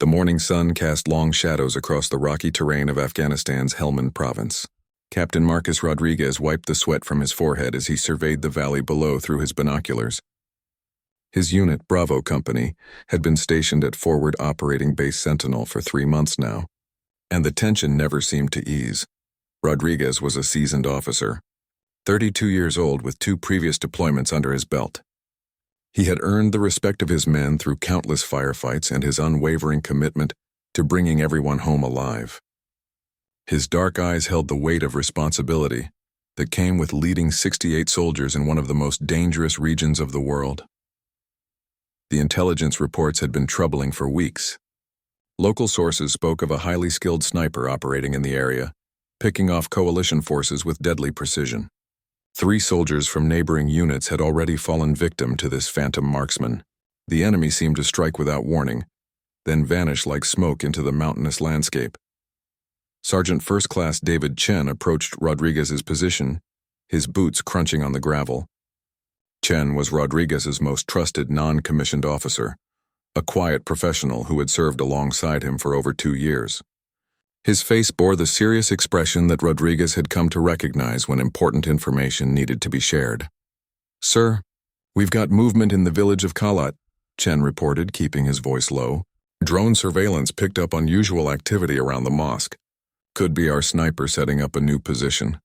The morning sun cast long shadows across the rocky terrain of Afghanistan's Helmand province. Captain Marcus Rodriguez wiped the sweat from his forehead as he surveyed the valley below through his binoculars. His unit, Bravo Company, had been stationed at Forward Operating Base Sentinel for 3 months now, and the tension never seemed to ease. Rodriguez was a seasoned officer, 32 years old with 2 previous deployments under his belt. He had earned the respect of his men through countless firefights and his unwavering commitment to bringing everyone home alive. His dark eyes held the weight of responsibility that came with leading 68 soldiers in one of the most dangerous regions of the world. The intelligence reports had been troubling for weeks. Local sources spoke of a highly skilled sniper operating in the area, picking off coalition forces with deadly precision. 3 soldiers from neighboring units had already fallen victim to this phantom marksman. The enemy seemed to strike without warning, then vanish like smoke into the mountainous landscape. Sergeant First Class David Chen approached Rodriguez's position, his boots crunching on the gravel. Chen was Rodriguez's most trusted non-commissioned officer, a quiet professional who had served alongside him for over 2 years. His face bore the serious expression that Rodriguez had come to recognize when important information needed to be shared. "Sir, we've got movement in the village of Kalat," Chen reported, keeping his voice low. "Drone surveillance picked up unusual activity around the mosque. Could be our sniper setting up a new position."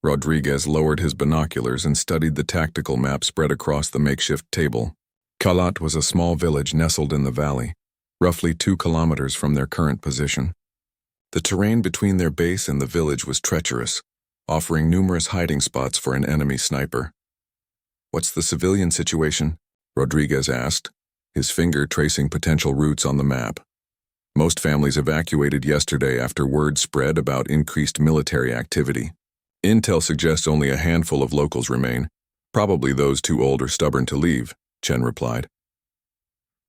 Rodriguez lowered his binoculars and studied the tactical map spread across the makeshift table. Kalat was a small village nestled in the valley, roughly 2 kilometers from their current position. The terrain between their base and the village was treacherous, offering numerous hiding spots for an enemy sniper. "What's the civilian situation?" Rodriguez asked, his finger tracing potential routes on the map. "Most families evacuated yesterday after word spread about increased military activity. Intel suggests only a handful of locals remain, probably those too old or stubborn to leave," Chen replied.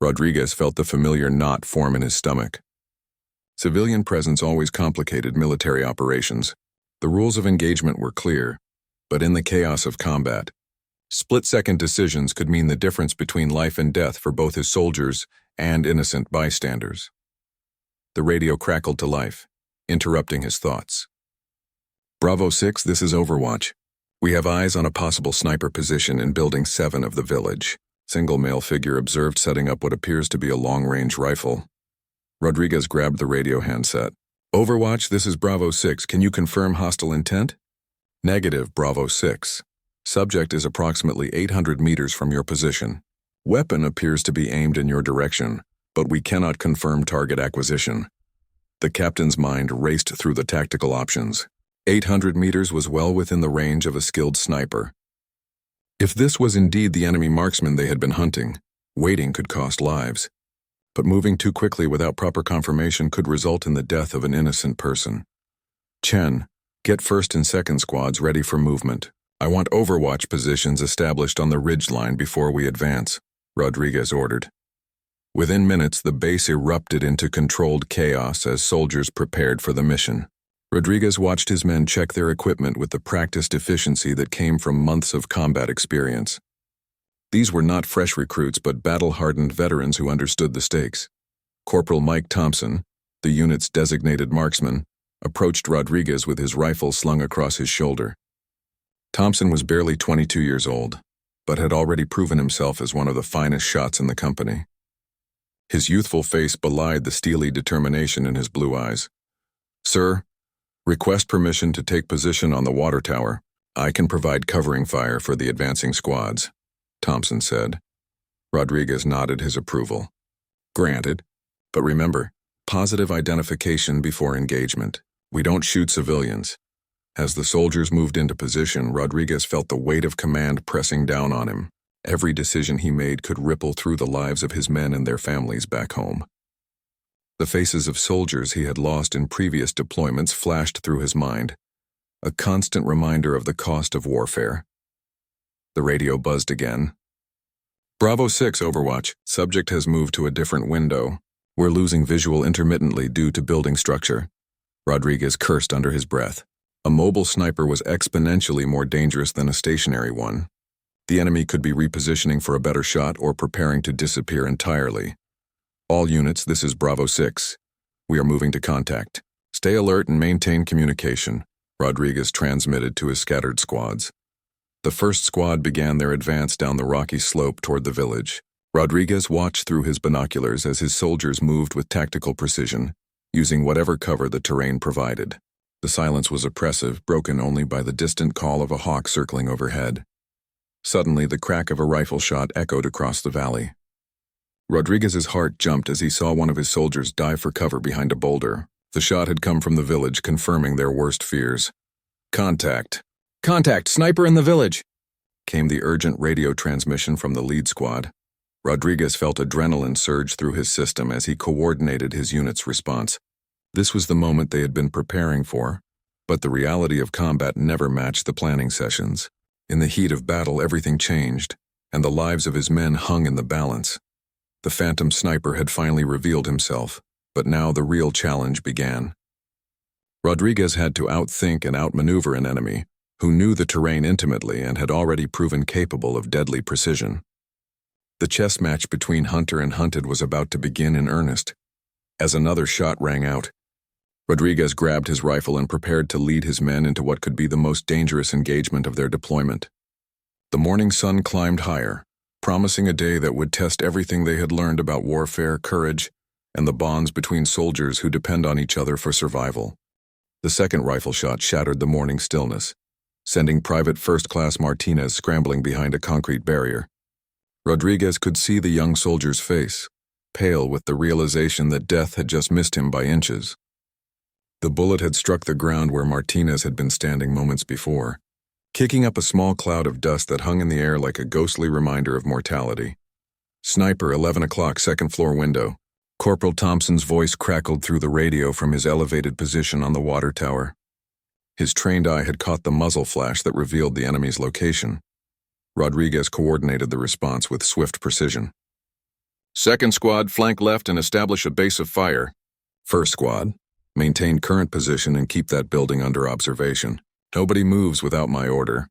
Rodriguez felt the familiar knot form in his stomach. Civilian presence always complicated military operations. The rules of engagement were clear, but in the chaos of combat, split-second decisions could mean the difference between life and death for both his soldiers and innocent bystanders. The radio crackled to life, interrupting his thoughts. "Bravo 6, this is Overwatch. We have eyes on a possible sniper position in Building 7 of the village." Single male figure observed setting up what appears to be a long-range rifle. Rodriguez grabbed the radio handset. "Overwatch, this is Bravo 6. Can you confirm hostile intent?" "Negative, Bravo 6. Subject is approximately 800 meters from your position. Weapon appears to be aimed in your direction, but we cannot confirm target acquisition." The captain's mind raced through the tactical options. 800 meters was well within the range of a skilled sniper. If this was indeed the enemy marksman they had been hunting, waiting could cost lives. But moving too quickly without proper confirmation could result in the death of an innocent person. "Chen, get 1st and 2nd squads ready for movement. I want overwatch positions established on the ridgeline before we advance," Rodriguez ordered. Within minutes, the base erupted into controlled chaos as soldiers prepared for the mission. Rodriguez watched his men check their equipment with the practiced efficiency that came from months of combat experience. These were not fresh recruits but battle-hardened veterans who understood the stakes. Corporal Mike Thompson, the unit's designated marksman, approached Rodriguez with his rifle slung across his shoulder. Thompson was barely 22 years old, but had already proven himself as one of the finest shots in the company. His youthful face belied the steely determination in his blue eyes. "Sir, request permission to take position on the water tower. I can provide covering fire for the advancing squads," Thompson said. Rodriguez nodded his approval. "Granted, but remember, positive identification before engagement. We don't shoot civilians." As the soldiers moved into position, Rodriguez felt the weight of command pressing down on him. Every decision he made could ripple through the lives of his men and their families back home. The faces of soldiers he had lost in previous deployments flashed through his mind, a constant reminder of the cost of warfare. The radio buzzed again. "Bravo 6, Overwatch. Subject has moved to a different window. We're losing visual intermittently due to building structure." Rodriguez cursed under his breath. A mobile sniper was exponentially more dangerous than a stationary one. The enemy could be repositioning for a better shot or preparing to disappear entirely. All units, this is Bravo 6. We are moving to contact. Stay alert and maintain communication, Rodriguez transmitted to his scattered squads. The first squad began their advance down the rocky slope toward the village. Rodriguez watched through his binoculars as his soldiers moved with tactical precision, using whatever cover the terrain provided. The silence was oppressive, broken only by the distant call of a hawk circling overhead. Suddenly, the crack of a rifle shot echoed across the valley. Rodriguez's heart jumped as he saw one of his soldiers dive for cover behind a boulder. The shot had come from the village, confirming their worst fears. Contact. Contact! Sniper in the village! Came the urgent radio transmission from the lead squad. Rodriguez felt adrenaline surge through his system as he coordinated his unit's response. This was the moment they had been preparing for, but the reality of combat never matched the planning sessions. In the heat of battle, everything changed, and the lives of his men hung in the balance. The phantom sniper had finally revealed himself, but now the real challenge began. Rodriguez had to outthink and outmaneuver an enemy who knew the terrain intimately and had already proven capable of deadly precision. The chess match between hunter and hunted was about to begin in earnest. As another shot rang out, Rodriguez grabbed his rifle and prepared to lead his men into what could be the most dangerous engagement of their deployment. The morning sun climbed higher, promising a day that would test everything they had learned about warfare, courage, and the bonds between soldiers who depend on each other for survival. The second rifle shot shattered the morning stillness, sending Private First Class Martinez scrambling behind a concrete barrier. Rodriguez could see the young soldier's face, pale with the realization that death had just missed him by inches. The bullet had struck the ground where Martinez had been standing moments before, kicking up a small cloud of dust that hung in the air like a ghostly reminder of mortality. Sniper, 11 o'clock, second floor window. Corporal Thompson's voice crackled through the radio from his elevated position on the water tower. His trained eye had caught the muzzle flash that revealed the enemy's location. Rodriguez coordinated the response with swift precision. Second squad, flank left and establish a base of fire. First squad, maintain current position and keep that building under observation. Nobody moves without my order.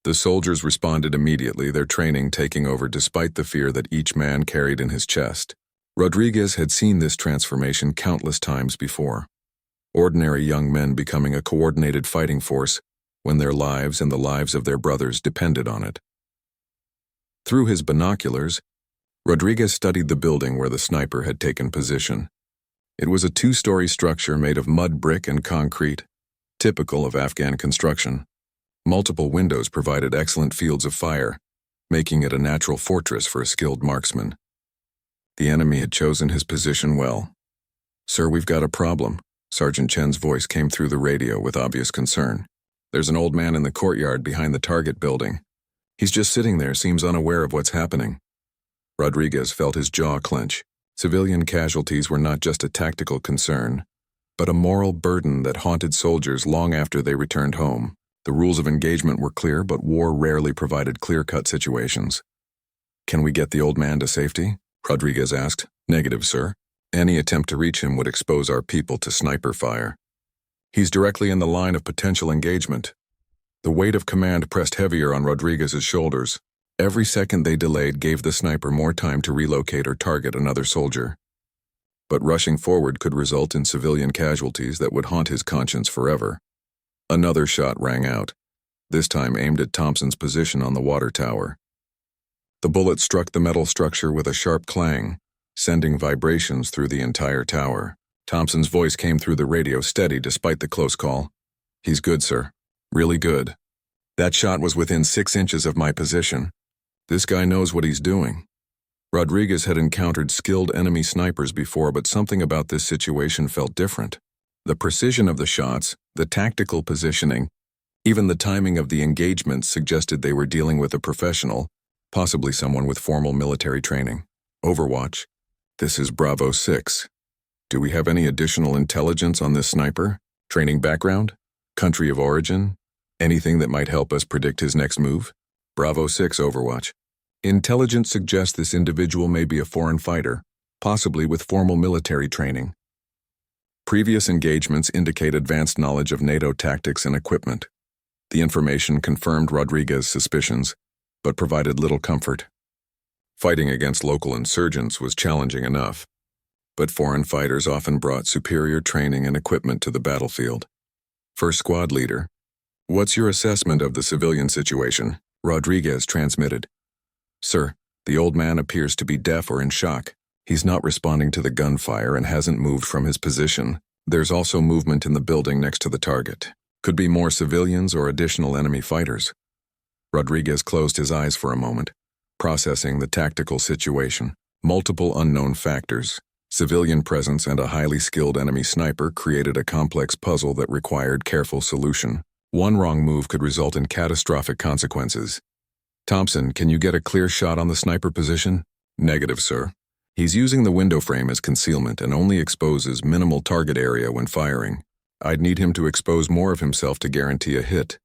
The soldiers responded immediately, their training taking over despite the fear that each man carried in his chest. Rodriguez had seen this transformation countless times before. Ordinary young men becoming a coordinated fighting force when their lives and the lives of their brothers depended on it. Through his binoculars, Rodriguez studied the building where the sniper had taken position. It was a two-story structure made of mud brick and concrete, typical of Afghan construction. Multiple windows provided excellent fields of fire, making it a natural fortress for a skilled marksman. The enemy had chosen his position well. "Sir, we've got a problem." Sergeant Chen's voice came through the radio with obvious concern. "There's an old man in the courtyard behind the target building. He's just sitting there, seems unaware of what's happening." Rodriguez felt his jaw clench. Civilian casualties were not just a tactical concern, but a moral burden that haunted soldiers long after they returned home. The rules of engagement were clear, but war rarely provided clear-cut situations. "Can we get the old man to safety?" Rodriguez asked. "Negative, sir. Any attempt to reach him would expose our people to sniper fire. He's directly in the line of potential engagement." The weight of command pressed heavier on Rodriguez's shoulders. Every second they delayed gave the sniper more time to relocate or target another soldier. But rushing forward could result in civilian casualties that would haunt his conscience forever. Another shot rang out, this time aimed at Thompson's position on the water tower. The bullet struck the metal structure with a sharp clang, sending vibrations through the entire tower. Thompson's voice came through the radio, steady despite the close call. "He's good, sir. Really good. That shot was within 6 inches of my position. This guy knows what he's doing." Rodriguez had encountered skilled enemy snipers before, but something about this situation felt different. The precision of the shots, the tactical positioning, even the timing of the engagements suggested they were dealing with a professional, possibly someone with formal military training. "Overwatch, this is Bravo 6. Do we have any additional intelligence on this sniper? Training background? Country of origin? Anything that might help us predict his next move?" Bravo 6, Overwatch. "Intelligence suggests this individual may be a foreign fighter, possibly with formal military training. Previous engagements indicate advanced knowledge of NATO tactics and equipment." The information confirmed Rodriguez's suspicions, but provided little comfort. Fighting against local insurgents was challenging enough. but foreign fighters often brought superior training and equipment to the battlefield. First squad leader, what's your assessment of the civilian situation? Rodriguez transmitted. Sir, the old man appears to be deaf or in shock. He's not responding to the gunfire and hasn't moved from his position. There's also movement in the building next to the target. Could be more civilians or additional enemy fighters. Rodriguez closed his eyes for a moment, processing the tactical situation. Multiple unknown factors, civilian presence and a highly skilled enemy sniper created a complex puzzle that required careful solution. One wrong move could result in catastrophic consequences. Thompson, can you get a clear shot on the sniper position? Negative, sir. He's using the window frame as concealment and only exposes minimal target area when firing. I'd need him to expose more of himself to guarantee a hit.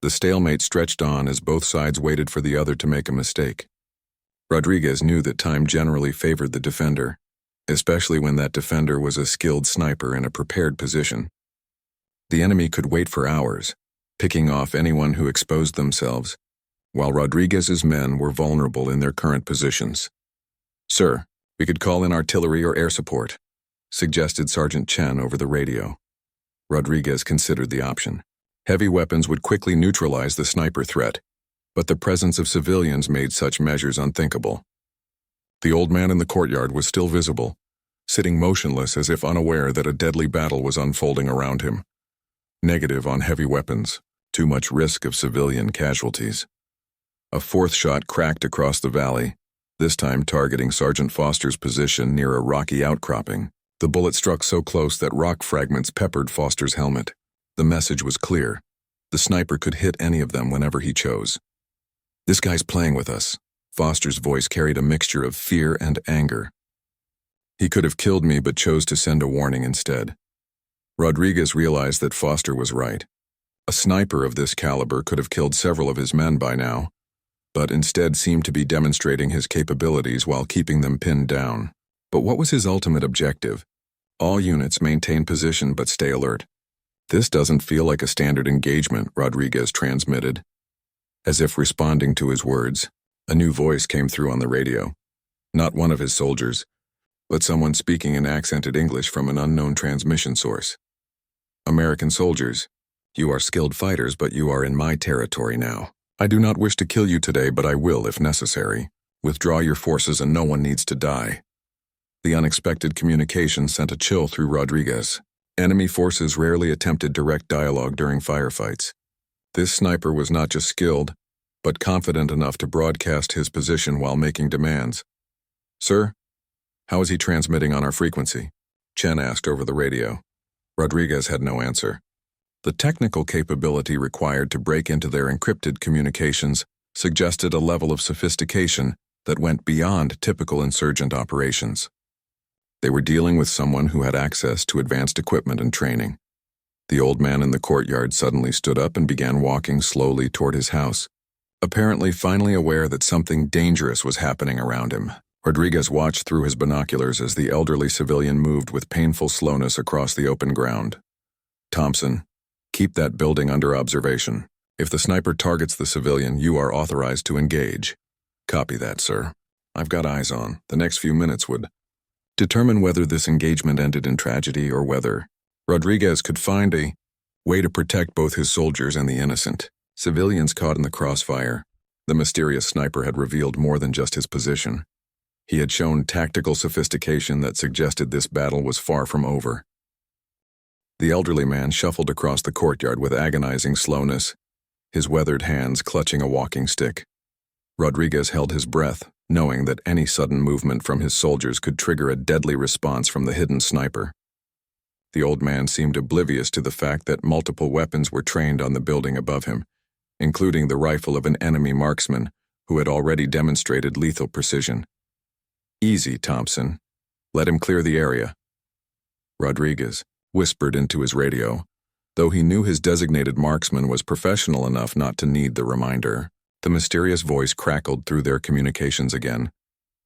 The stalemate stretched on as both sides waited for the other to make a mistake. Rodriguez knew that time generally favored the defender, especially when that defender was a skilled sniper in a prepared position. The enemy could wait for hours, picking off anyone who exposed themselves, while Rodriguez's men were vulnerable in their current positions. Sir, we could call in artillery or air support, suggested Sergeant Chen over the radio. Rodriguez considered the option. Heavy weapons would quickly neutralize the sniper threat, but the presence of civilians made such measures unthinkable. The old man in the courtyard was still visible, sitting motionless as if unaware that a deadly battle was unfolding around him. Negative on heavy weapons, too much risk of civilian casualties. A fourth shot cracked across the valley, this time targeting Sergeant Foster's position near a rocky outcropping. The bullet struck so close that rock fragments peppered Foster's helmet. The message was clear. The sniper could hit any of them whenever he chose. This guy's playing with us. Foster's voice carried a mixture of fear and anger. He could have killed me but chose to send a warning instead. Rodriguez realized that Foster was right. A sniper of this caliber could have killed several of his men by now, but instead seemed to be demonstrating his capabilities while keeping them pinned down. But what was his ultimate objective? All units maintain position but stay alert. This doesn't feel like a standard engagement, Rodriguez transmitted. As if responding to his words, a new voice came through on the radio. Not one of his soldiers, but someone speaking in accented English from an unknown transmission source. American soldiers, you are skilled fighters, but you are in my territory now. I do not wish to kill you today, but I will if necessary. Withdraw your forces and no one needs to die. The unexpected communication sent a chill through Rodriguez. Enemy forces rarely attempted direct dialogue during firefights. This sniper was not just skilled, but confident enough to broadcast his position while making demands. Sir, how is he transmitting on our frequency? Chen asked over the radio. Rodriguez had no answer. The technical capability required to break into their encrypted communications suggested a level of sophistication that went beyond typical insurgent operations. They were dealing with someone who had access to advanced equipment and training. The old man in the courtyard suddenly stood up and began walking slowly toward his house, apparently finally aware that something dangerous was happening around him. Rodriguez watched through his binoculars as the elderly civilian moved with painful slowness across the open ground. Thompson, keep that building under observation. If the sniper targets the civilian, you are authorized to engage. Copy that, sir. I've got eyes on. The next few minutes would determine whether this engagement ended in tragedy or whether Rodriguez could find a way to protect both his soldiers and the innocent. Civilians caught in the crossfire. The mysterious sniper had revealed more than just his position. He had shown tactical sophistication that suggested this battle was far from over. The elderly man shuffled across the courtyard with agonizing slowness, his weathered hands clutching a walking stick. Rodriguez held his breath, knowing that any sudden movement from his soldiers could trigger a deadly response from the hidden sniper. The old man seemed oblivious to the fact that multiple weapons were trained on the building above him, including the rifle of an enemy marksman who had already demonstrated lethal precision. Easy, Thompson. Let him clear the area. Rodriguez whispered into his radio, though he knew his designated marksman was professional enough not to need the reminder. The mysterious voice crackled through their communications again,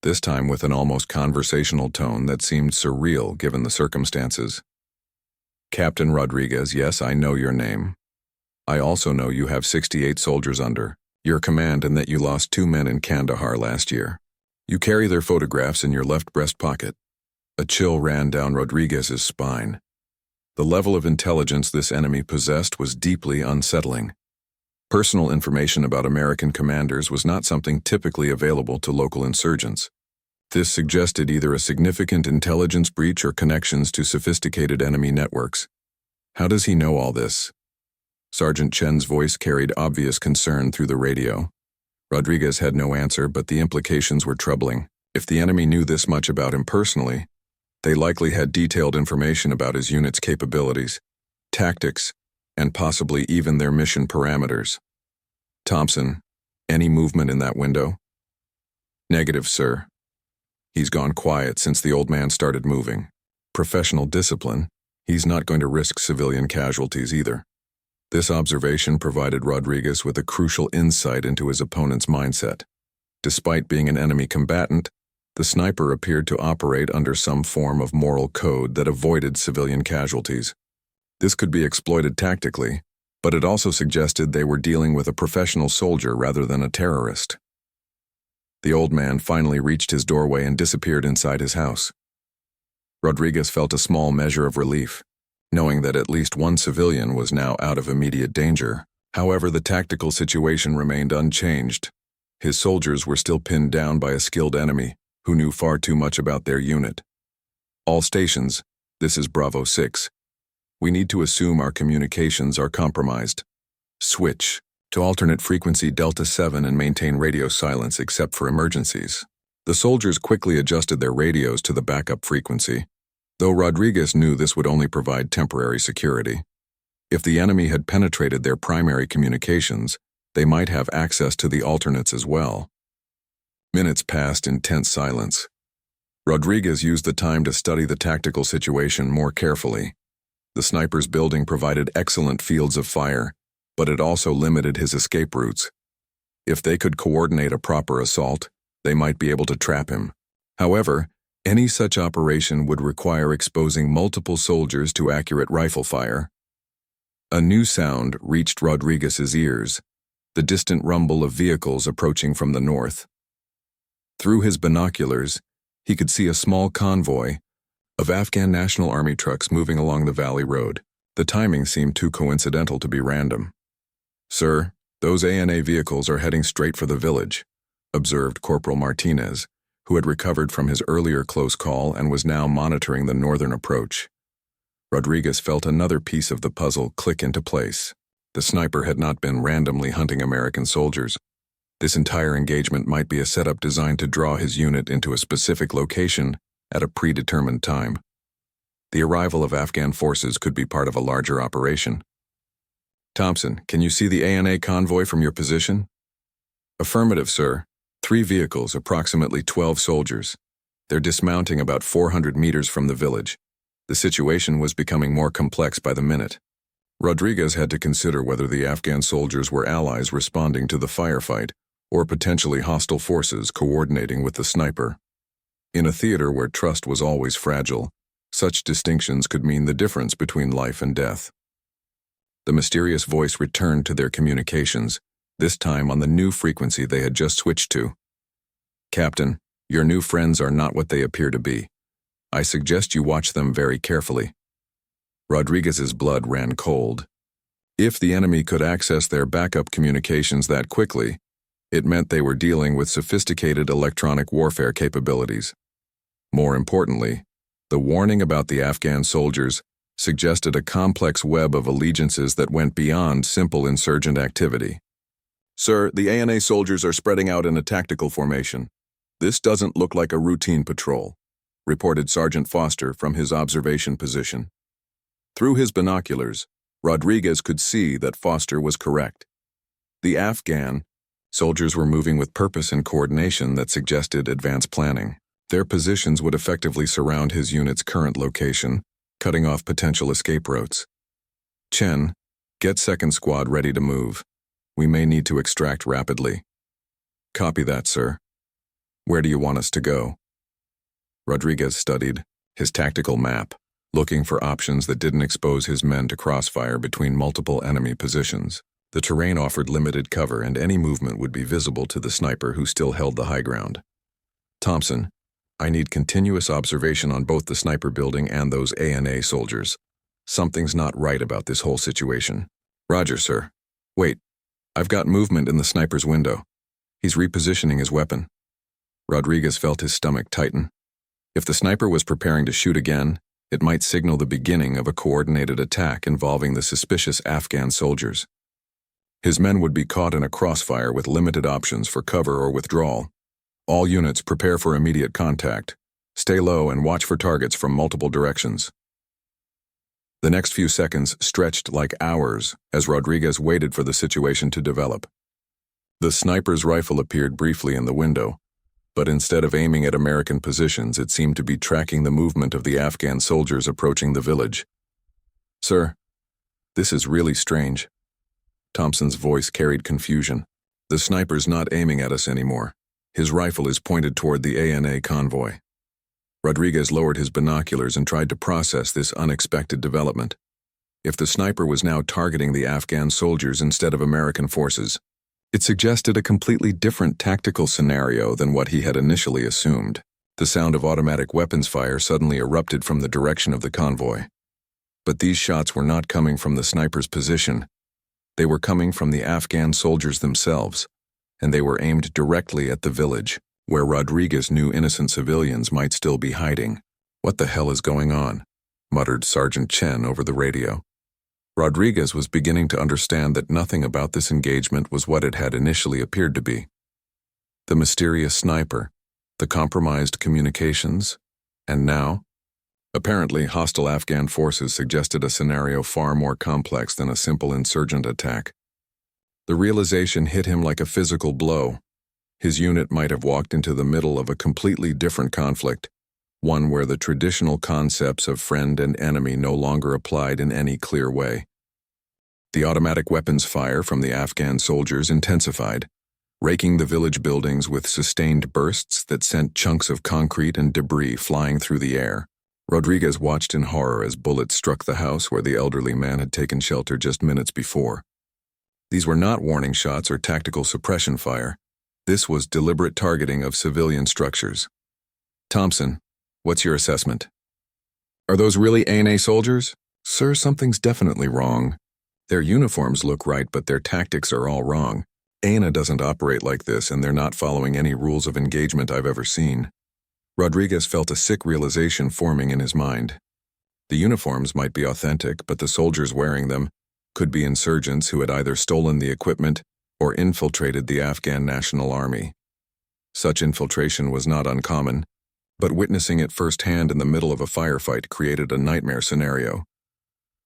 this time with an almost conversational tone that seemed surreal given the circumstances. Captain Rodriguez, yes, I know your name. I also know you have 68 soldiers under your command and that you lost 2 men in Kandahar last year. You carry their photographs in your left breast pocket. A chill ran down Rodriguez's spine. The level of intelligence this enemy possessed was deeply unsettling. Personal information about American commanders was not something typically available to local insurgents. This suggested either a significant intelligence breach or connections to sophisticated enemy networks. How does he know all this? Sergeant Chen's voice carried obvious concern through the radio. Rodriguez had no answer, but the implications were troubling. If the enemy knew this much about him personally, they likely had detailed information about his unit's capabilities, tactics, and possibly even their mission parameters. Thompson, any movement in that window? Negative, sir. He's gone quiet since the old man started moving. Professional discipline. He's not going to risk civilian casualties either. This observation provided Rodriguez with a crucial insight into his opponent's mindset. Despite being an enemy combatant, the sniper appeared to operate under some form of moral code that avoided civilian casualties. This could be exploited tactically, but it also suggested they were dealing with a professional soldier rather than a terrorist. The old man finally reached his doorway and disappeared inside his house. Rodriguez felt a small measure of relief, knowing that at least one civilian was now out of immediate danger. However, the tactical situation remained unchanged. His soldiers were still pinned down by a skilled enemy who knew far too much about their unit. All stations, this is Bravo 6. We need to assume our communications are compromised. Switch to alternate frequency Delta 7 and maintain radio silence except for emergencies. The soldiers quickly adjusted their radios to the backup frequency, though Rodriguez knew this would only provide temporary security. If the enemy had penetrated their primary communications, they might have access to the alternates as well. Minutes passed in tense silence. Rodriguez used the time to study the tactical situation more carefully. The sniper's building provided excellent fields of fire, but it also limited his escape routes. If they could coordinate a proper assault, they might be able to trap him. However, any such operation would require exposing multiple soldiers to accurate rifle fire. A new sound reached Rodriguez's ears, the distant rumble of vehicles approaching from the north. Through his binoculars, he could see a small convoy of Afghan National Army trucks moving along the valley road. The timing seemed too coincidental to be random. "Sir, those ANA vehicles are heading straight for the village," observed Corporal Martinez, who had recovered from his earlier close call and was now monitoring the northern approach. Rodriguez felt another piece of the puzzle click into place. The sniper had not been randomly hunting American soldiers. This entire engagement might be a setup designed to draw his unit into a specific location at a predetermined time. The arrival of Afghan forces could be part of a larger operation. "Thompson, can you see the ANA convoy from your position?" "Affirmative, sir. 3 vehicles, approximately 12 soldiers. They're dismounting about 400 meters from the village." The situation was becoming more complex by the minute. Rodriguez had to consider whether the Afghan soldiers were allies responding to the firefight or potentially hostile forces coordinating with the sniper. In a theater where trust was always fragile, such distinctions could mean the difference between life and death. The mysterious voice returned to their communications, this time on the new frequency they had just switched to. "Captain, your new friends are not what they appear to be. I suggest you watch them very carefully." Rodriguez's blood ran cold. If the enemy could access their backup communications that quickly, it meant they were dealing with sophisticated electronic warfare capabilities. More importantly, the warning about the Afghan soldiers suggested a complex web of allegiances that went beyond simple insurgent activity. "Sir, the ANA soldiers are spreading out in a tactical formation. This doesn't look like a routine patrol," reported Sergeant Foster from his observation position. Through his binoculars, Rodriguez could see that Foster was correct. The Afghan soldiers were moving with purpose and coordination that suggested advanced planning. Their positions would effectively surround his unit's current location, cutting off potential escape routes. "Chen, get second squad ready to move. We may need to extract rapidly." "Copy that, sir. Where do you want us to go?" Rodriguez studied his tactical map, looking for options that didn't expose his men to crossfire between multiple enemy positions. The terrain offered limited cover and any movement would be visible to the sniper who still held the high ground. "Thompson, I need continuous observation on both the sniper building and those ANA soldiers. Something's not right about this whole situation. Roger, sir. Wait, I've got movement in the sniper's window. He's repositioning his weapon. Rodriguez felt his stomach tighten. If the sniper was preparing to shoot again, it might signal the beginning of a coordinated attack involving the suspicious Afghan soldiers. His men would be caught in a crossfire with limited options for cover or withdrawal. All units prepare for immediate contact. Stay low and watch for targets from multiple directions. The next few seconds stretched like hours as Rodriguez waited for the situation to develop. The sniper's rifle appeared briefly in the window, but instead of aiming at American positions, it seemed to be tracking the movement of the Afghan soldiers approaching the village. Sir, this is really strange. Thompson's voice carried confusion. The sniper's not aiming at us anymore. His rifle is pointed toward the ANA convoy. Rodriguez lowered his binoculars and tried to process this unexpected development. If the sniper was now targeting the Afghan soldiers instead of American forces, it suggested a completely different tactical scenario than what he had initially assumed. The sound of automatic weapons fire suddenly erupted from the direction of the convoy. But these shots were not coming from the sniper's position. They were coming from the Afghan soldiers themselves, and they were aimed directly at the village, where Rodriguez knew innocent civilians might still be hiding. What the hell is going on? Muttered Sergeant Chen over the radio. Rodriguez was beginning to understand that nothing about this engagement was what it had initially appeared to be. The mysterious sniper, the compromised communications, and now, apparently hostile Afghan forces suggested a scenario far more complex than a simple insurgent attack. The realization hit him like a physical blow. His unit might have walked into the middle of a completely different conflict, one where the traditional concepts of friend and enemy no longer applied in any clear way. The automatic weapons fire from the Afghan soldiers intensified, raking the village buildings with sustained bursts that sent chunks of concrete and debris flying through the air. Rodriguez watched in horror as bullets struck the house where the elderly man had taken shelter just minutes before. These were not warning shots or tactical suppression fire. This was deliberate targeting of civilian structures. Thompson, what's your assessment? Are those really ANA soldiers? Sir, something's definitely wrong. Their uniforms look right, but their tactics are all wrong. ANA doesn't operate like this, and they're not following any rules of engagement I've ever seen. Rodriguez felt a sick realization forming in his mind. The uniforms might be authentic, but the soldiers wearing them could be insurgents who had either stolen the equipment or infiltrated the Afghan National Army. Such infiltration was not uncommon, but witnessing it firsthand in the middle of a firefight created a nightmare scenario.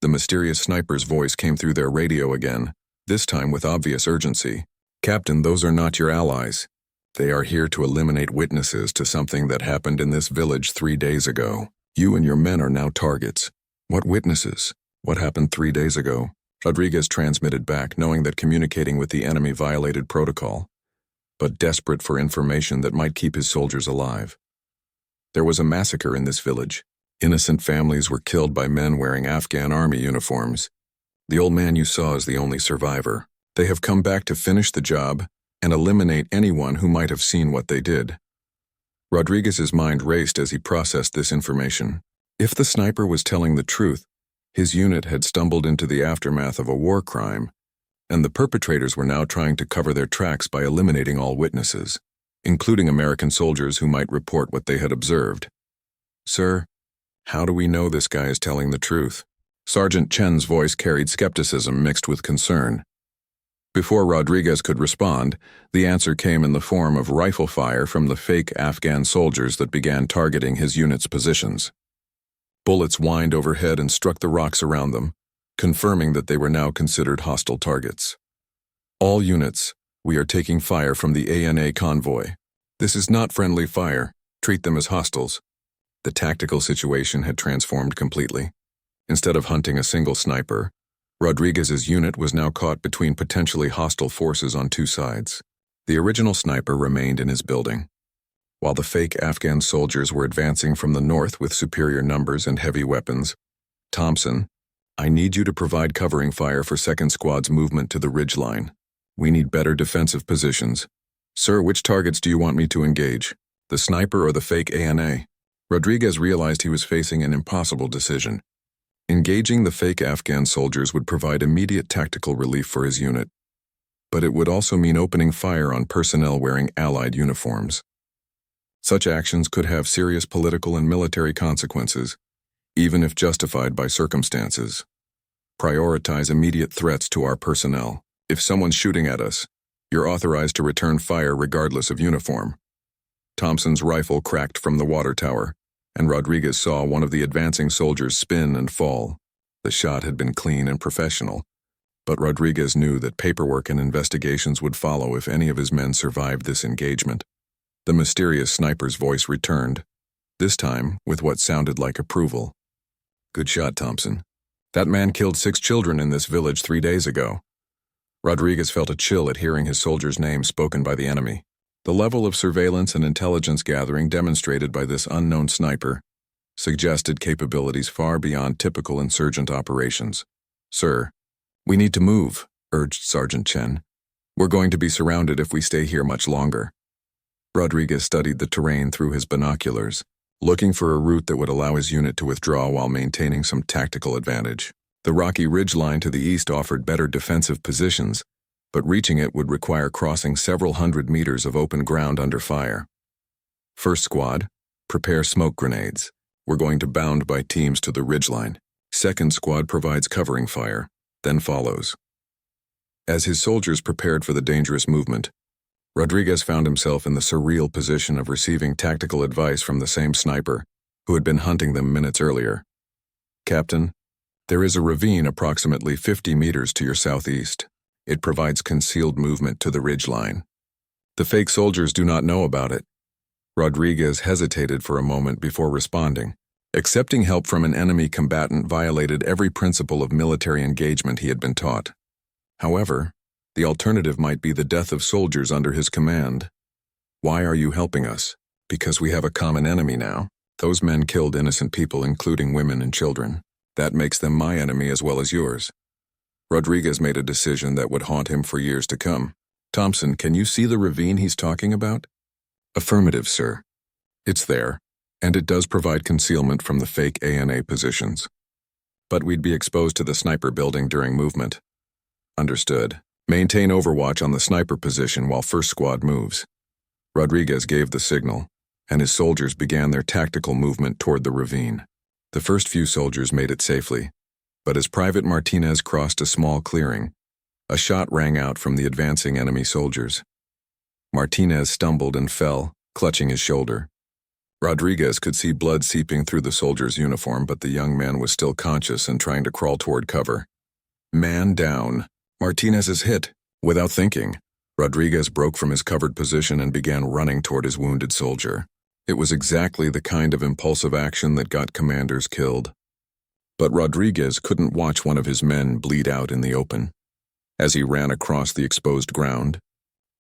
The mysterious sniper's voice came through their radio again, this time with obvious urgency. Captain, those are not your allies. They are here to eliminate witnesses to something that happened in this village 3 days ago. You and your men are now targets. What witnesses? What happened 3 days ago? Rodriguez transmitted back, knowing that communicating with the enemy violated protocol, but desperate for information that might keep his soldiers alive. There was a massacre in this village. Innocent families were killed by men wearing Afghan army uniforms. The old man you saw is the only survivor. They have come back to finish the job and eliminate anyone who might have seen what they did. Rodriguez's mind raced as he processed this information. If the sniper was telling the truth, his unit had stumbled into the aftermath of a war crime, and the perpetrators were now trying to cover their tracks by eliminating all witnesses, including American soldiers who might report what they had observed. Sir, how do we know this guy is telling the truth? Sergeant Chen's voice carried skepticism mixed with concern. Before Rodriguez could respond, the answer came in the form of rifle fire from the fake Afghan soldiers that began targeting his unit's positions. Bullets whined overhead and struck the rocks around them, confirming that they were now considered hostile targets. All units, we are taking fire from the ANA convoy. This is not friendly fire. Treat them as hostiles. The tactical situation had transformed completely. Instead of hunting a single sniper, Rodriguez's unit was now caught between potentially hostile forces on two sides. The original sniper remained in his building, while the fake Afghan soldiers were advancing from the north with superior numbers and heavy weapons. Thompson, I need you to provide covering fire for 2nd Squad's movement to the ridgeline. We need better defensive positions. Sir, which targets do you want me to engage? The sniper or the fake ANA? Rodriguez realized he was facing an impossible decision. Engaging the fake Afghan soldiers would provide immediate tactical relief for his unit, but it would also mean opening fire on personnel wearing Allied uniforms. Such actions could have serious political and military consequences, even if justified by circumstances. Prioritize immediate threats to our personnel. If someone's shooting at us, you're authorized to return fire regardless of uniform. Thompson's rifle cracked from the water tower, and Rodriguez saw one of the advancing soldiers spin and fall. The shot had been clean and professional, but Rodriguez knew that paperwork and investigations would follow if any of his men survived this engagement. The mysterious sniper's voice returned, this time with what sounded like approval. "Good shot, Thompson. That man killed 6 children in this village 3 days ago." Rodriguez felt a chill at hearing his soldier's name spoken by the enemy. The level of surveillance and intelligence gathering demonstrated by this unknown sniper suggested capabilities far beyond typical insurgent operations. "Sir, we need to move," urged Sergeant Chen. "We're going to be surrounded if we stay here much longer." Rodriguez studied the terrain through his binoculars, looking for a route that would allow his unit to withdraw while maintaining some tactical advantage. The rocky ridgeline to the east offered better defensive positions, but reaching it would require crossing several hundred meters of open ground under fire. "First squad, prepare smoke grenades. We're going to bound by teams to the ridgeline. Second squad provides covering fire, then follows." As his soldiers prepared for the dangerous movement, Rodriguez found himself in the surreal position of receiving tactical advice from the same sniper who had been hunting them minutes earlier. "Captain, there is a ravine approximately 50 meters to your southeast. It provides concealed movement to the ridgeline. The fake soldiers do not know about it." Rodriguez hesitated for a moment before responding. Accepting help from an enemy combatant violated every principle of military engagement he had been taught. However, the alternative might be the death of soldiers under his command. "Why are you helping us?" "Because we have a common enemy now. Those men killed innocent people, including women and children. That makes them my enemy as well as yours." Rodriguez made a decision that would haunt him for years to come. "Thompson, can you see the ravine he's talking about?" "Affirmative, sir. It's there, and it does provide concealment from the fake ANA positions. But we'd be exposed to the sniper building during movement." "Understood. Maintain overwatch on the sniper position while first squad moves." Rodriguez gave the signal, and his soldiers began their tactical movement toward the ravine. The first few soldiers made it safely, but as Private Martinez crossed a small clearing, a shot rang out from the advancing enemy soldiers. Martinez stumbled and fell, clutching his shoulder. Rodriguez could see blood seeping through the soldier's uniform, but the young man was still conscious and trying to crawl toward cover. "Man down. Martinez is hit." Without thinking, Rodriguez broke from his covered position and began running toward his wounded soldier. It was exactly the kind of impulsive action that got commanders killed. But Rodriguez couldn't watch one of his men bleed out in the open. As he ran across the exposed ground,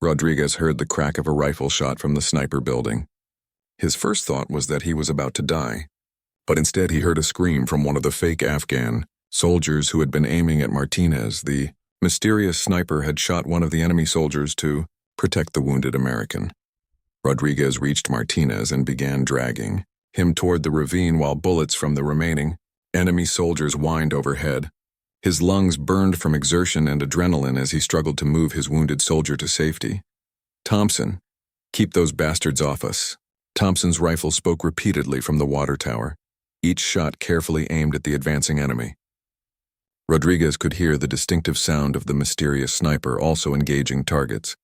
Rodriguez heard the crack of a rifle shot from the sniper building. His first thought was that he was about to die, but instead he heard a scream from one of the fake Afghan soldiers who had been aiming at Martinez. The mysterious sniper had shot one of the enemy soldiers to protect the wounded American. Rodriguez reached Martinez and began dragging him toward the ravine while bullets from the remaining enemy soldiers whined overhead. His lungs burned from exertion and adrenaline as he struggled to move his wounded soldier to safety. "Thompson, keep those bastards off us." Thompson's rifle spoke repeatedly from the water tower, each shot carefully aimed at the advancing enemy. Rodriguez could hear the distinctive sound of the mysterious sniper also engaging targets,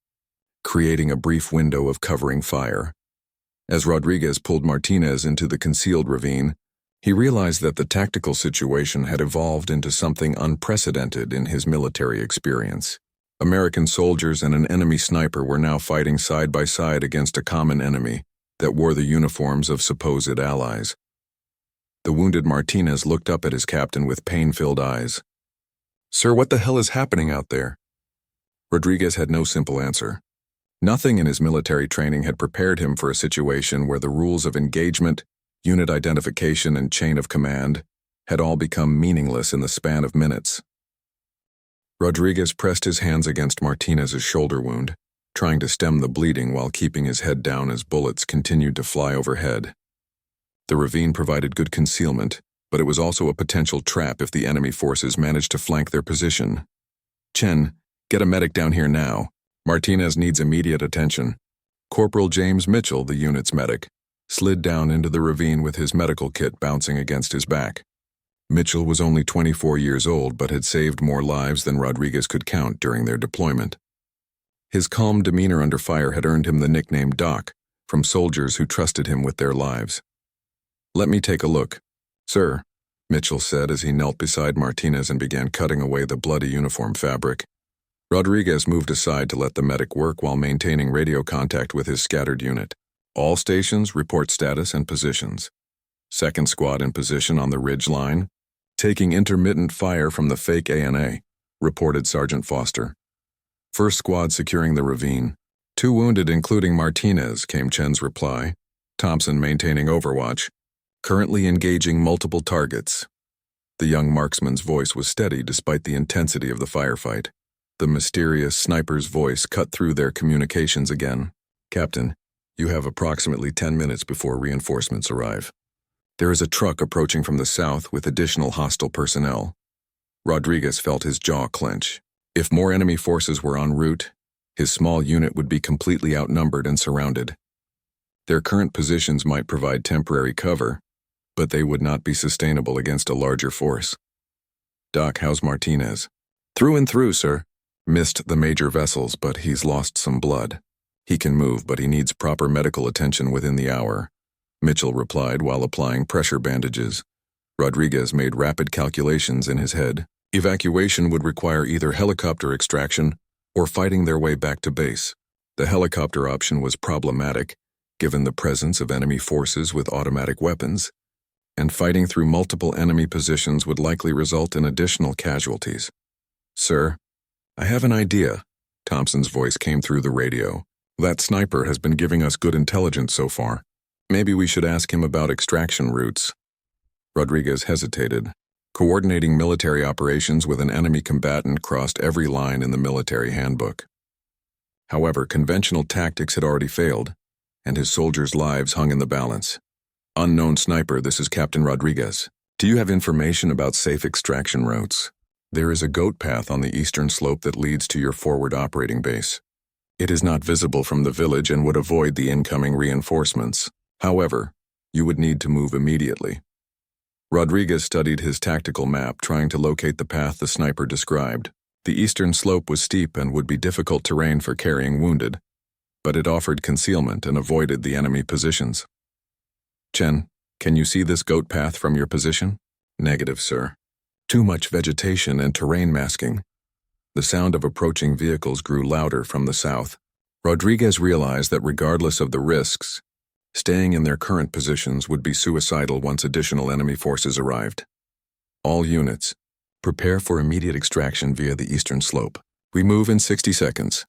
creating a brief window of covering fire. As Rodriguez pulled Martinez into the concealed ravine, he realized that the tactical situation had evolved into something unprecedented in his military experience. American soldiers and an enemy sniper were now fighting side by side against a common enemy that wore the uniforms of supposed allies. The wounded Martinez looked up at his captain with pain-filled eyes. "Sir, what the hell is happening out there?" Rodriguez had no simple answer. Nothing in his military training had prepared him for a situation where the rules of engagement, unit identification, and chain of command had all become meaningless in the span of minutes. Rodriguez pressed his hands against Martinez's shoulder wound, trying to stem the bleeding while keeping his head down as bullets continued to fly overhead. The ravine provided good concealment, but it was also a potential trap if the enemy forces managed to flank their position. "Chen, get a medic down here now. Martinez needs immediate attention." Corporal James Mitchell, the unit's medic, slid down into the ravine with his medical kit bouncing against his back. Mitchell was only 24 years old but had saved more lives than Rodriguez could count during their deployment. His calm demeanor under fire had earned him the nickname Doc from soldiers who trusted him with their lives. "Let me take a look." "Sir," Mitchell said as he knelt beside Martinez and began cutting away the bloody uniform fabric. Rodriguez moved aside to let the medic work while maintaining radio contact with his scattered unit. "All stations report status and positions. Second squad in position on the ridge line, taking intermittent fire from the fake ANA," reported Sergeant Foster. "First squad securing the ravine. 2 wounded including Martinez," came Chen's reply. "Thompson maintaining overwatch. Currently engaging multiple targets." The young marksman's voice was steady despite the intensity of the firefight. The mysterious sniper's voice cut through their communications again. "Captain, you have approximately 10 minutes before reinforcements arrive. There is a truck approaching from the south with additional hostile personnel." Rodriguez felt his jaw clench. If more enemy forces were en route, his small unit would be completely outnumbered and surrounded. Their current positions might provide temporary cover, but they would not be sustainable against a larger force. "Doc, how's Martinez?" "Through and through, sir. Missed the major vessels, but he's lost some blood. He can move, but he needs proper medical attention within the hour," Mitchell replied while applying pressure bandages. Rodriguez made rapid calculations in his head. Evacuation would require either helicopter extraction or fighting their way back to base. The helicopter option was problematic, given the presence of enemy forces with automatic weapons, and fighting through multiple enemy positions would likely result in additional casualties. "Sir, I have an idea," Thompson's voice came through the radio. "That sniper has been giving us good intelligence so far. Maybe we should ask him about extraction routes." Rodriguez hesitated. Coordinating military operations with an enemy combatant crossed every line in the military handbook. However, conventional tactics had already failed, and his soldiers' lives hung in the balance. "Unknown sniper, this is Captain Rodriguez. Do you have information about safe extraction routes? There is a goat path on the eastern slope that leads to your forward operating base. It is not visible from the village and would avoid the incoming reinforcements. However, you would need to move immediately." Rodriguez studied his tactical map, trying to locate the path the sniper described. The eastern slope was steep and would be difficult terrain for carrying wounded, but it offered concealment and avoided the enemy positions. "Chen, can you see this goat path from your position?" "Negative, sir. Too much vegetation and terrain masking." The sound of approaching vehicles grew louder from the south. Rodriguez realized that regardless of the risks, staying in their current positions would be suicidal once additional enemy forces arrived. "All units, prepare for immediate extraction via the eastern slope. We move in 60 seconds.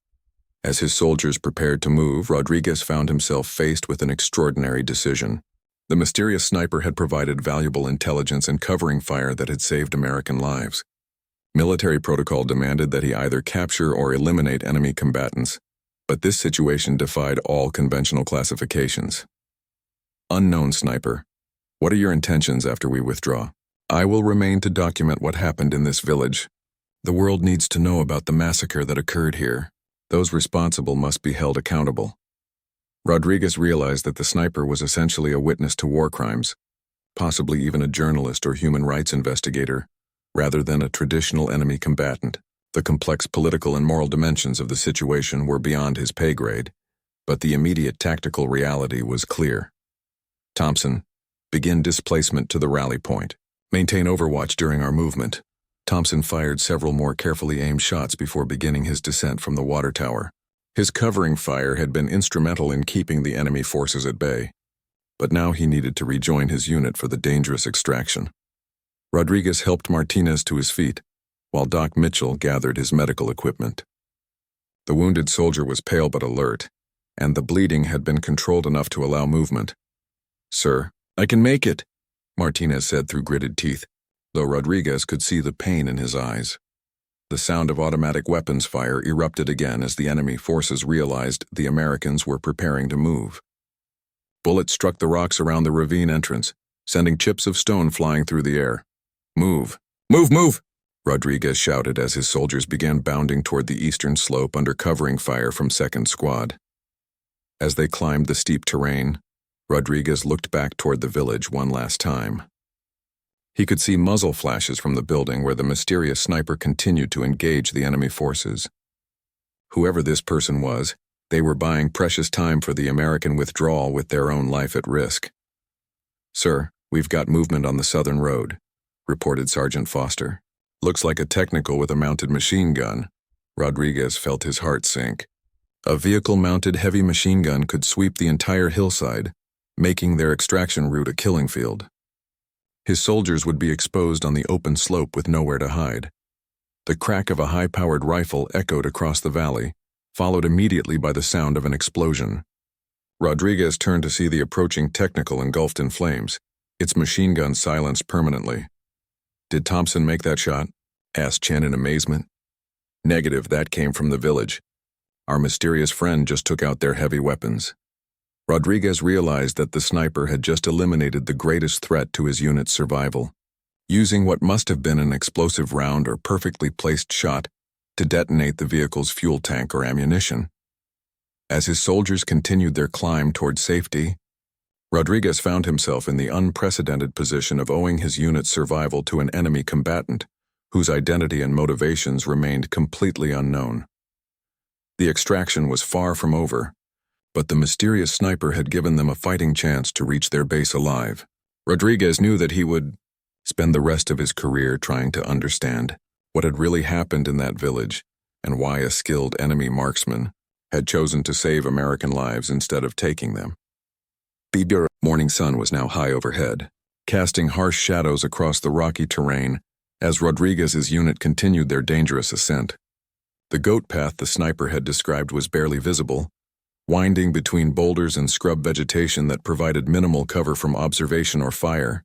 As his soldiers prepared to move, Rodriguez found himself faced with an extraordinary decision. The mysterious sniper had provided valuable intelligence and covering fire that had saved American lives. Military protocol demanded that he either capture or eliminate enemy combatants, but this situation defied all conventional classifications. "Unknown sniper, what are your intentions after we withdraw?" "I will remain to document what happened in this village. The world needs to know about the massacre that occurred here. Those responsible must be held accountable." Rodriguez realized that the sniper was essentially a witness to war crimes, possibly even a journalist or human rights investigator, rather than a traditional enemy combatant. The complex political and moral dimensions of the situation were beyond his pay grade, but the immediate tactical reality was clear. "Thompson, begin displacement to the rally point. Maintain overwatch during our movement." Thompson fired several more carefully aimed shots before beginning his descent from the water tower. His covering fire had been instrumental in keeping the enemy forces at bay, but now he needed to rejoin his unit for the dangerous extraction. Rodriguez helped Martinez to his feet, while Doc Mitchell gathered his medical equipment. The wounded soldier was pale but alert, and the bleeding had been controlled enough to allow movement. "Sir, I can make it," Martinez said through gritted teeth, though Rodriguez could see the pain in his eyes. The sound of automatic weapons fire erupted again as the enemy forces realized the Americans were preparing to move. Bullets struck the rocks around the ravine entrance, sending chips of stone flying through the air. "Move! Move, move!" Rodriguez shouted as his soldiers began bounding toward the eastern slope under covering fire from 2nd Squad. As they climbed the steep terrain, Rodriguez looked back toward the village one last time. He could see muzzle flashes from the building where the mysterious sniper continued to engage the enemy forces. Whoever this person was, they were buying precious time for the American withdrawal with their own life at risk. "Sir, we've got movement on the southern road," reported Sergeant Foster. "Looks like a technical with a mounted machine gun." Rodriguez felt his heart sink. A vehicle-mounted heavy machine gun could sweep the entire hillside, making their extraction route a killing field. His soldiers would be exposed on the open slope with nowhere to hide. The crack of a high-powered rifle echoed across the valley, followed immediately by the sound of an explosion. Rodriguez turned to see the approaching technical engulfed in flames, its machine gun silenced permanently. "Did Thompson make that shot?" asked Chen in amazement. "Negative, that came from the village. Our mysterious friend just took out their heavy weapons." Rodriguez realized that the sniper had just eliminated the greatest threat to his unit's survival, using what must have been an explosive round or perfectly placed shot to detonate the vehicle's fuel tank or ammunition. As his soldiers continued their climb toward safety, Rodriguez found himself in the unprecedented position of owing his unit's survival to an enemy combatant whose identity and motivations remained completely unknown. The extraction was far from over, but the mysterious sniper had given them a fighting chance to reach their base alive. Rodriguez knew that he would spend the rest of his career trying to understand what had really happened in that village and why a skilled enemy marksman had chosen to save American lives instead of taking them. The morning sun was now high overhead, casting harsh shadows across the rocky terrain as Rodriguez's unit continued their dangerous ascent. The goat path the sniper had described was barely visible, winding between boulders and scrub vegetation that provided minimal cover from observation or fire.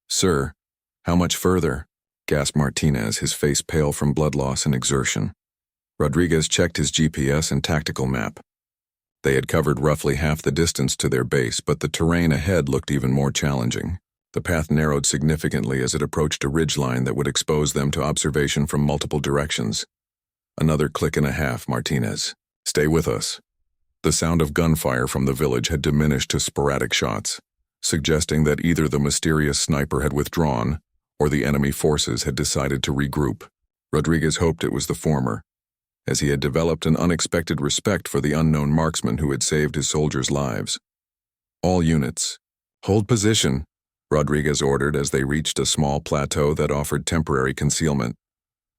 "Sir, how much further?" gasped Martinez, his face pale from blood loss and exertion. Rodriguez checked his GPS and tactical map. They had covered roughly half the distance to their base, but the terrain ahead looked even more challenging. The path narrowed significantly as it approached a ridgeline that would expose them to observation from multiple directions. "Another click and a half, Martinez. Stay with us." The sound of gunfire from the village had diminished to sporadic shots, suggesting that either the mysterious sniper had withdrawn or the enemy forces had decided to regroup. Rodriguez hoped it was the former, as he had developed an unexpected respect for the unknown marksman who had saved his soldiers' lives. "All units, hold position," Rodriguez ordered as they reached a small plateau that offered temporary concealment.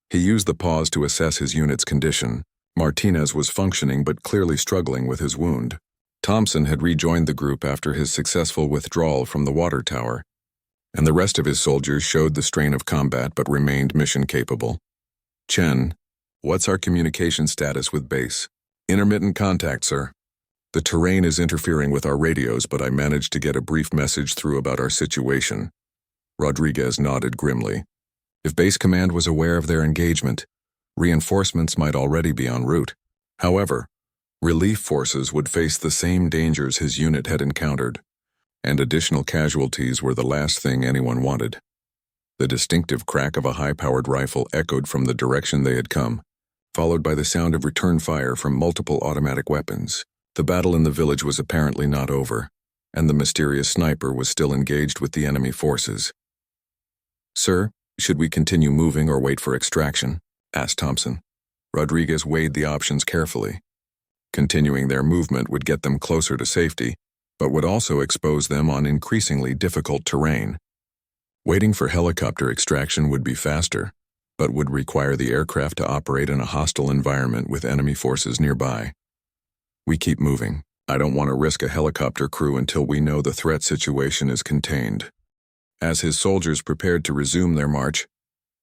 He used the pause to assess his unit's condition. Martinez was functioning but clearly struggling with his wound. Thompson had rejoined the group after his successful withdrawal from the water tower, and the rest of his soldiers showed the strain of combat but remained mission-capable. "Chen, what's our communication status with base?" "Intermittent contact, sir. The terrain is interfering with our radios, but I managed to get a brief message through about our situation." Rodriguez nodded grimly. If base command was aware of their engagement, reinforcements might already be en route. However, relief forces would face the same dangers his unit had encountered, and additional casualties were the last thing anyone wanted. The distinctive crack of a high-powered rifle echoed from the direction they had come, followed by the sound of return fire from multiple automatic weapons. The battle in the village was apparently not over, and the mysterious sniper was still engaged with the enemy forces. "Sir, should we continue moving or wait for extraction?" asked Thompson. Rodriguez weighed the options carefully. Continuing their movement would get them closer to safety, but would also expose them on increasingly difficult terrain. Waiting for helicopter extraction would be faster, but would require the aircraft to operate in a hostile environment with enemy forces nearby. "We keep moving. I don't want to risk a helicopter crew until we know the threat situation is contained." As his soldiers prepared to resume their march,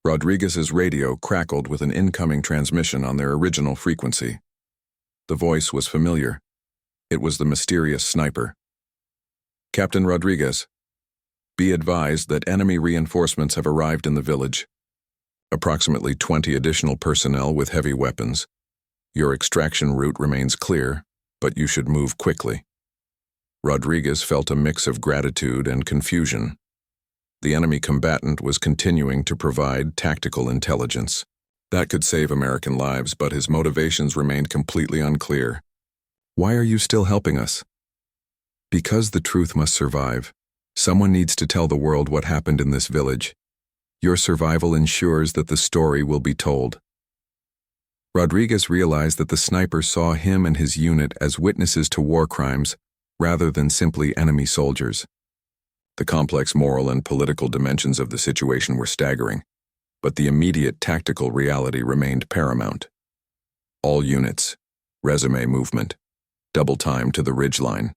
Rodriguez's radio crackled with an incoming transmission on their original frequency. The voice was familiar. It was the mysterious sniper. "Captain Rodriguez, be advised that enemy reinforcements have arrived in the village. approximately 20 additional personnel with heavy weapons. Your extraction route remains clear, but you should move quickly. Rodriguez felt a mix of gratitude and confusion. The enemy combatant was continuing to provide tactical intelligence. That could save American lives, but his motivations remained completely unclear. Why are you still helping us? Because the truth must survive. Someone needs to tell the world what happened in this village. Your survival ensures that the story will be told. Rodriguez realized that the sniper saw him and his unit as witnesses to war crimes rather than simply enemy soldiers. The complex moral and political dimensions of the situation were staggering, but the immediate tactical reality remained paramount. All units, resume movement, double time to the ridgeline.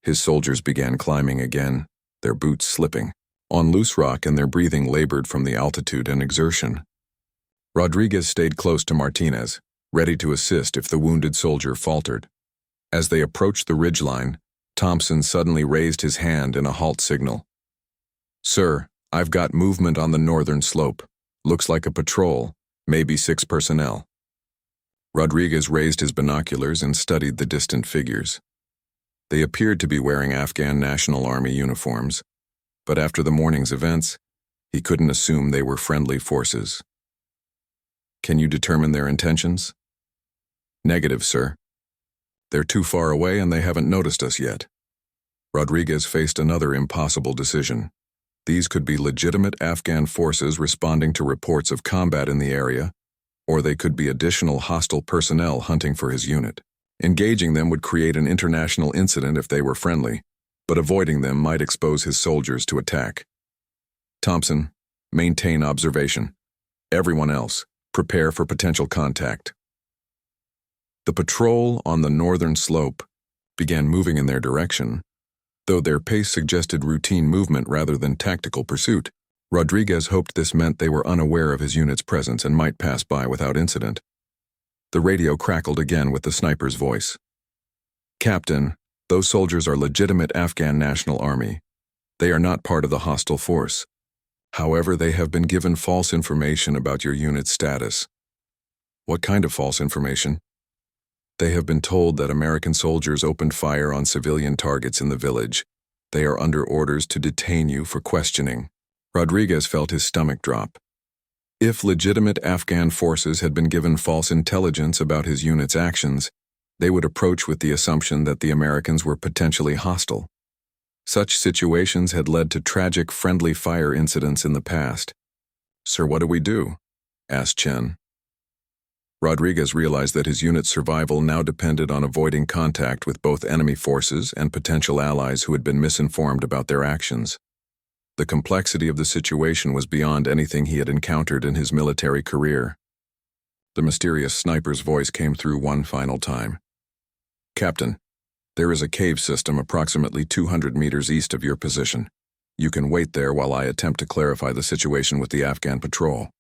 His soldiers began climbing again, their boots slipping on loose rock and their breathing labored from the altitude and exertion. Rodriguez stayed close to Martinez, ready to assist if the wounded soldier faltered. As they approached the ridgeline, Thompson suddenly raised his hand in a halt signal. "Sir, I've got movement on the northern slope. Looks like a patrol, maybe 6 personnel." Rodriguez raised his binoculars and studied the distant figures. They appeared to be wearing Afghan National Army uniforms, but after the morning's events, he couldn't assume they were friendly forces. "Can you determine their intentions?" "Negative, sir. They're too far away and they haven't noticed us yet." Rodriguez faced another impossible decision. These could be legitimate Afghan forces responding to reports of combat in the area, or they could be additional hostile personnel hunting for his unit. Engaging them would create an international incident if they were friendly, but avoiding them might expose his soldiers to attack. "Thompson, maintain observation. Everyone else, prepare for potential contact." The patrol on the northern slope began moving in their direction, though their pace suggested routine movement rather than tactical pursuit. Rodriguez hoped this meant they were unaware of his unit's presence and might pass by without incident. The radio crackled again with the sniper's voice. "Captain, those soldiers are legitimate Afghan National Army. They are not part of the hostile force. However, they have been given false information about your unit's status." "What kind of false information?" "They have been told that American soldiers opened fire on civilian targets in the village. They are under orders to detain you for questioning." Rodriguez felt his stomach drop. If legitimate Afghan forces had been given false intelligence about his unit's actions, they would approach with the assumption that the Americans were potentially hostile. Such situations had led to tragic friendly fire incidents in the past. "Sir, what do we do?" asked Chen. Rodriguez realized that his unit's survival now depended on avoiding contact with both enemy forces and potential allies who had been misinformed about their actions. The complexity of the situation was beyond anything he had encountered in his military career. The mysterious sniper's voice came through one final time. "Captain, there is a cave system approximately 200 meters east of your position. You can wait there while I attempt to clarify the situation with the Afghan patrol."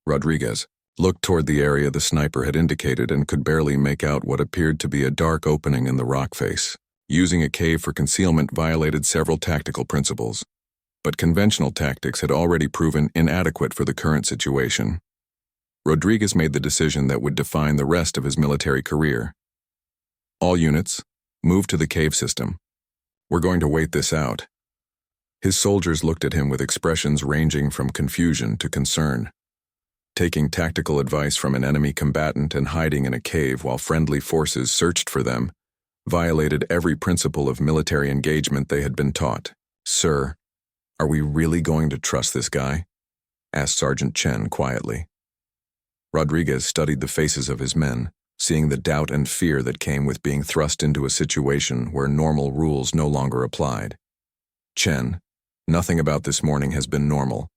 Rodriguez looked toward the area the sniper had indicated and could barely make out what appeared to be a dark opening in the rock face. Using a cave for concealment violated several tactical principles, but conventional tactics had already proven inadequate for the current situation. Rodriguez made the decision that would define the rest of his military career. "All units, move to the cave system. We're going to wait this out." His soldiers looked at him with expressions ranging from confusion to concern. Taking tactical advice from an enemy combatant and hiding in a cave while friendly forces searched for them violated every principle of military engagement they had been taught. "Sir, are we really going to trust this guy?" asked Sergeant Chen quietly. Rodriguez studied the faces of his men, seeing the doubt and fear that came with being thrust into a situation where normal rules no longer applied. "Chen, nothing about this morning has been normal.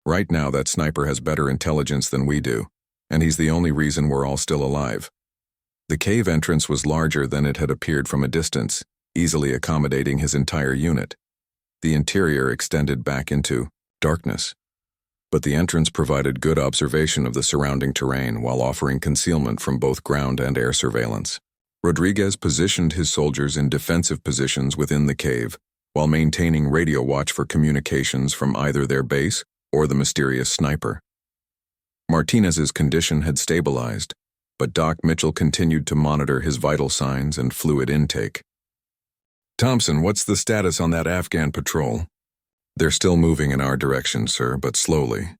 Right now that sniper has better intelligence than we do, and he's the only reason we're all still alive." The cave entrance was larger than it had appeared from a distance, easily accommodating his entire unit. The interior extended back into darkness, but the entrance provided good observation of the surrounding terrain while offering concealment from both ground and air surveillance. Rodriguez positioned his soldiers in defensive positions within the cave, while maintaining radio watch for communications from either their base or the mysterious sniper. Martinez's condition had stabilized, but Doc Mitchell continued to monitor his vital signs and fluid intake. "Thompson, what's the status on that Afghan patrol?" "They're still moving in our direction, sir, but slowly.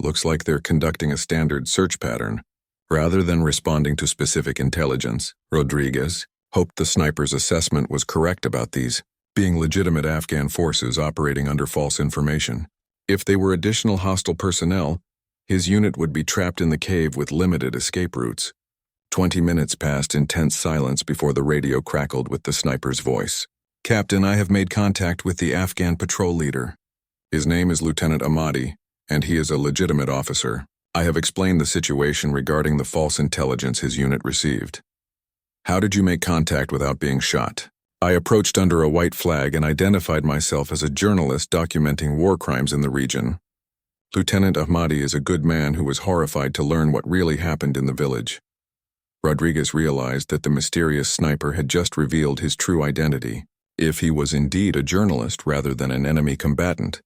Looks like they're conducting a standard search pattern, rather than responding to specific intelligence." Rodriguez hoped the sniper's assessment was correct about these being legitimate Afghan forces operating under false information. If they were additional hostile personnel, his unit would be trapped in the cave with limited escape routes. 20 minutes passed in tense silence before the radio crackled with the sniper's voice. "Captain, I have made contact with the Afghan patrol leader. His name is Lieutenant Ahmadi, and he is a legitimate officer. I have explained the situation regarding the false intelligence his unit received." "How did you make contact without being shot?" "I approached under a white flag and identified myself as a journalist documenting war crimes in the region. Lieutenant Ahmadi is a good man who was horrified to learn what really happened in the village." Rodriguez realized that the mysterious sniper had just revealed his true identity. If he was indeed a journalist rather than an enemy combatant,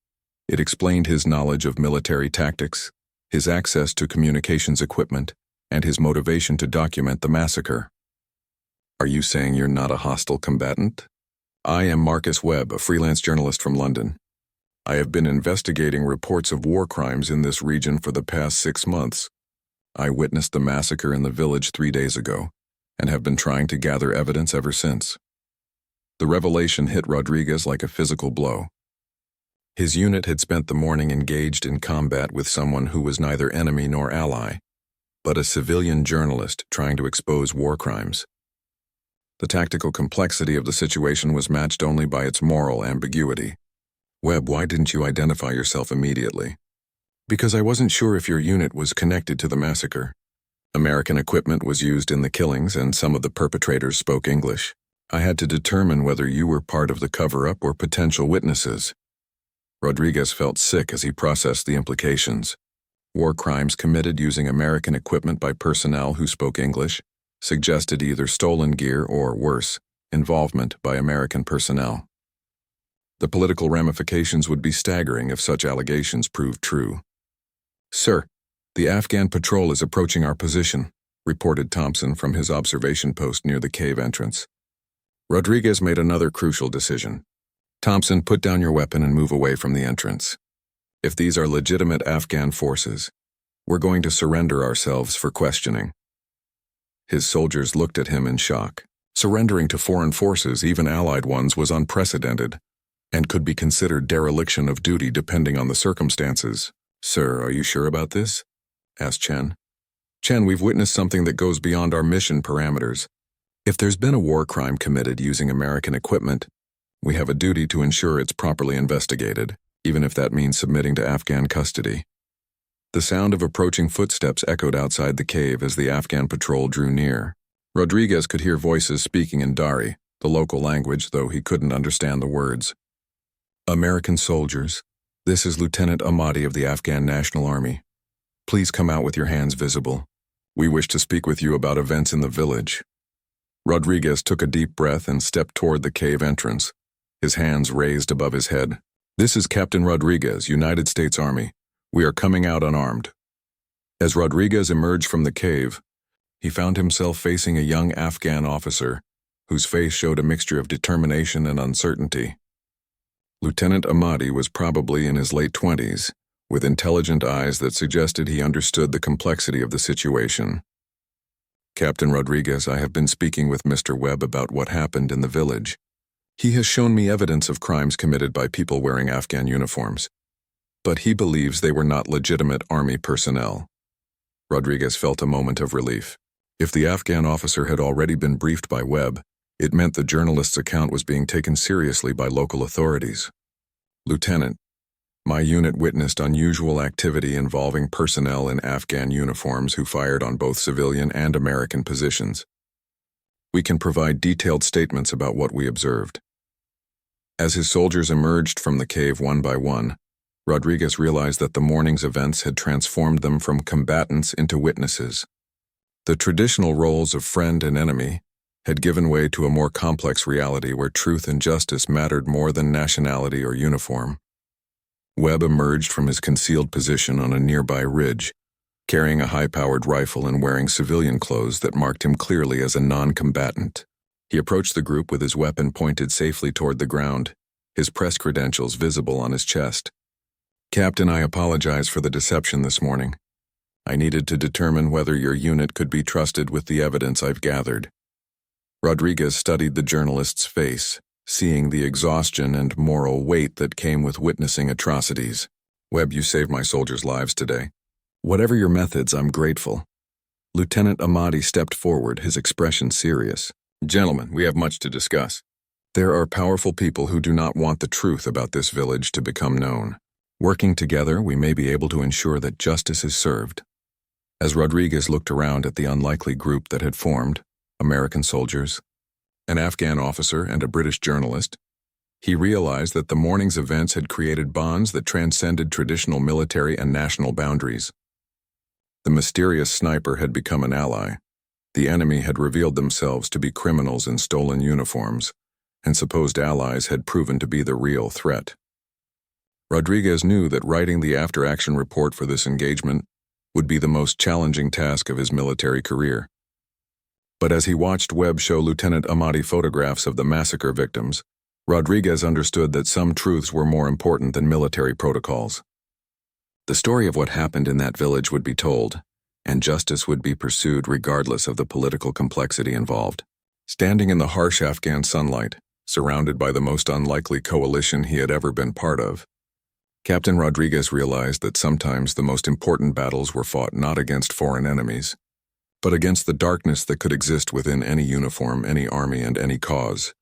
it explained his knowledge of military tactics, his access to communications equipment, and his motivation to document the massacre. "Are you saying you're not a hostile combatant?" "I am Marcus Webb, a freelance journalist from London. I have been investigating reports of war crimes in this region for the past 6 months. I witnessed the massacre in the village 3 days ago, and have been trying to gather evidence ever since." The revelation hit Rodriguez like a physical blow. His unit had spent the morning engaged in combat with someone who was neither enemy nor ally, but a civilian journalist trying to expose war crimes. The tactical complexity of the situation was matched only by its moral ambiguity. "Webb, why didn't you identify yourself immediately?" "Because I wasn't sure if your unit was connected to the massacre. American equipment was used in the killings and some of the perpetrators spoke English. I had to determine whether you were part of the cover-up or potential witnesses." Rodriguez felt sick as he processed the implications. War crimes committed using American equipment by personnel who spoke English suggested either stolen gear or, worse, involvement by American personnel. The political ramifications would be staggering if such allegations proved true. "Sir, the Afghan patrol is approaching our position," reported Thompson from his observation post near the cave entrance. Rodriguez made another crucial decision. "Thompson, put down your weapon and move away from the entrance. If these are legitimate Afghan forces, we're going to surrender ourselves for questioning." His soldiers looked at him in shock. Surrendering to foreign forces, even allied ones, was unprecedented, and could be considered dereliction of duty depending on the circumstances. "Sir, are you sure about this?" asked Chen. "Chen, we've witnessed something that goes beyond our mission parameters. If there's been a war crime committed using American equipment, we have a duty to ensure it's properly investigated, even if that means submitting to Afghan custody." The sound of approaching footsteps echoed outside the cave as the Afghan patrol drew near. Rodriguez could hear voices speaking in Dari, the local language, though he couldn't understand the words. "American soldiers, this is Lieutenant Ahmadi of the Afghan National Army. Please come out with your hands visible. We wish to speak with you about events in the village." Rodriguez took a deep breath and stepped toward the cave entrance, his hands raised above his head. "This is Captain Rodriguez, United States Army. We are coming out unarmed." As Rodriguez emerged from the cave, he found himself facing a young Afghan officer whose face showed a mixture of determination and uncertainty. Lieutenant Ahmadi was probably in his late 20s, with intelligent eyes that suggested he understood the complexity of the situation. "Captain Rodriguez, I have been speaking with Mr. Webb about what happened in the village. He has shown me evidence of crimes committed by people wearing Afghan uniforms, but he believes they were not legitimate army personnel." Rodriguez felt a moment of relief. If the Afghan officer had already been briefed by Webb, it meant the journalist's account was being taken seriously by local authorities. "Lieutenant, my unit witnessed unusual activity involving personnel in Afghan uniforms who fired on both civilian and American positions. We can provide detailed statements about what we observed." As his soldiers emerged from the cave one by one, Rodriguez realized that the morning's events had transformed them from combatants into witnesses. The traditional roles of friend and enemy had given way to a more complex reality where truth and justice mattered more than nationality or uniform. Webb emerged from his concealed position on a nearby ridge, carrying a high-powered rifle and wearing civilian clothes that marked him clearly as a non-combatant. He approached the group with his weapon pointed safely toward the ground, his press credentials visible on his chest. "Captain, I apologize for the deception this morning. I needed to determine whether your unit could be trusted with the evidence I've gathered." Rodriguez studied the journalist's face, seeing the exhaustion and moral weight that came with witnessing atrocities. "Webb, you saved my soldiers' lives today. Whatever your methods, I'm grateful." Lieutenant Amati stepped forward, his expression serious. "Gentlemen, we have much to discuss. There are powerful people who do not want the truth about this village to become known. Working together, we may be able to ensure that justice is served." As Rodriguez looked around at the unlikely group that had formed, American soldiers, an Afghan officer, and a British journalist, he realized that the morning's events had created bonds that transcended traditional military and national boundaries. The mysterious sniper had become an ally. The enemy had revealed themselves to be criminals in stolen uniforms, and supposed allies had proven to be the real threat. Rodriguez knew that writing the after-action report for this engagement would be the most challenging task of his military career. But as he watched Webb show Lieutenant Amati photographs of the massacre victims, Rodriguez understood that some truths were more important than military protocols. The story of what happened in that village would be told, and justice would be pursued regardless of the political complexity involved. Standing in the harsh Afghan sunlight, surrounded by the most unlikely coalition he had ever been part of, Captain Rodriguez realized that sometimes the most important battles were fought not against foreign enemies, but against the darkness that could exist within any uniform, any army, and any cause.